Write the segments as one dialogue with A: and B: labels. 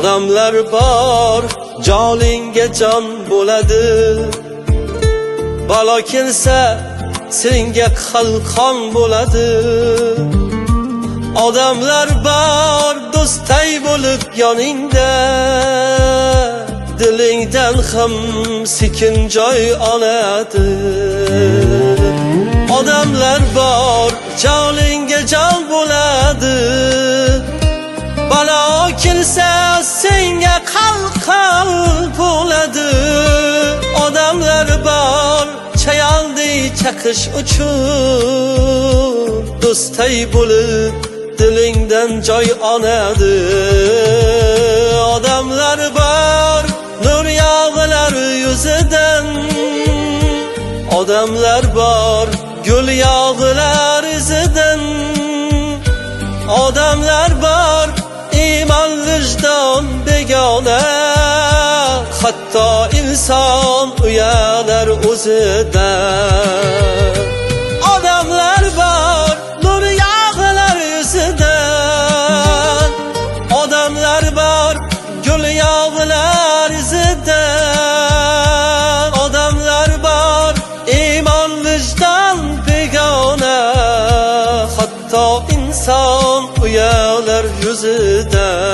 A: Odamlar bor, joningga jon bo'ladi. Balo kelsa, senga qalqon bo'ladi. Odamlar bor, do'stay bo'lib yoningda. Dilingdan ham sekin joy oladi. Odamlar bor, joningga jon bo'ladi. Balo kelsa senga qalqon bo'ladi. Odamlar bor, chayondek chaqish uchun do'stay bo'lib dilingdan joy oladi. Odamlar bor, nur yog'ilar yuzidan. Odamlar bor, gul yog'ilar izidan. Odamlar bor, iymon vijdon begona. Hatto inson uyalar o'zidan. Odamlar bor, nur yog'ilar yuzidan. Odamlar bor, gul yog'ilar izidan. Odamlar bor, iymon vijdon begona. Hatto inson uyalar yuzidan.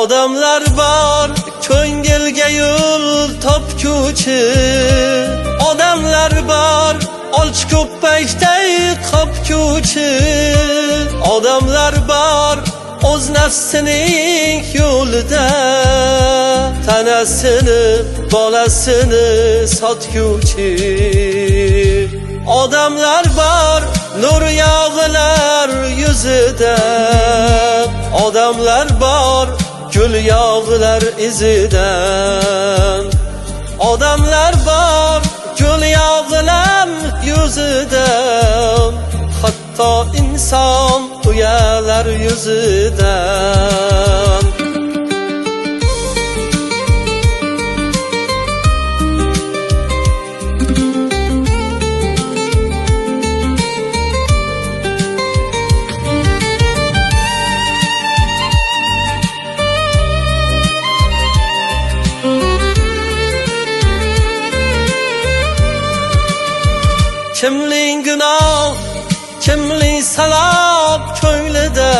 A: Odamlar bor, ko'ngilga yo'l topguchi. Odamlar bor, olch ko'pakday qopguchi. Odamlar bor, o'z nafsining yo'lida. Tanasini, bolasini sotguchi. Odamlar bor, nur yog'ilar yuzida. Odamlar bor, gul yog'ilar izidan. Odamlar bor, gul yog'ilar yuzidan. Hatto inson uyalar yuzidan. Kimning gunoh, kimning salob ko'nglida.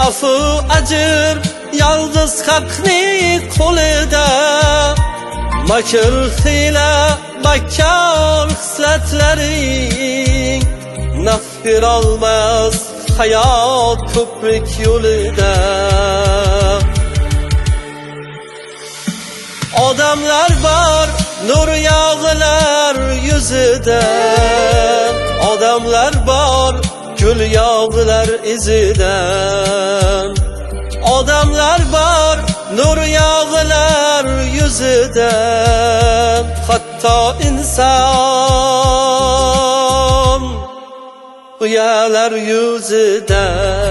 A: Afu ajr yolg'iz haqning qo'lida. Makr hiyla, makkor xislatlaring naf berolmas hayot ko'prik yo'lida. Odamlar bor, nur yog'ilar yuzida. Odamlar bor, gul yog'ilar izidan. Odamlar bor, nur yog'ilar yuzidan. Hatto inson uyalar yuzidan.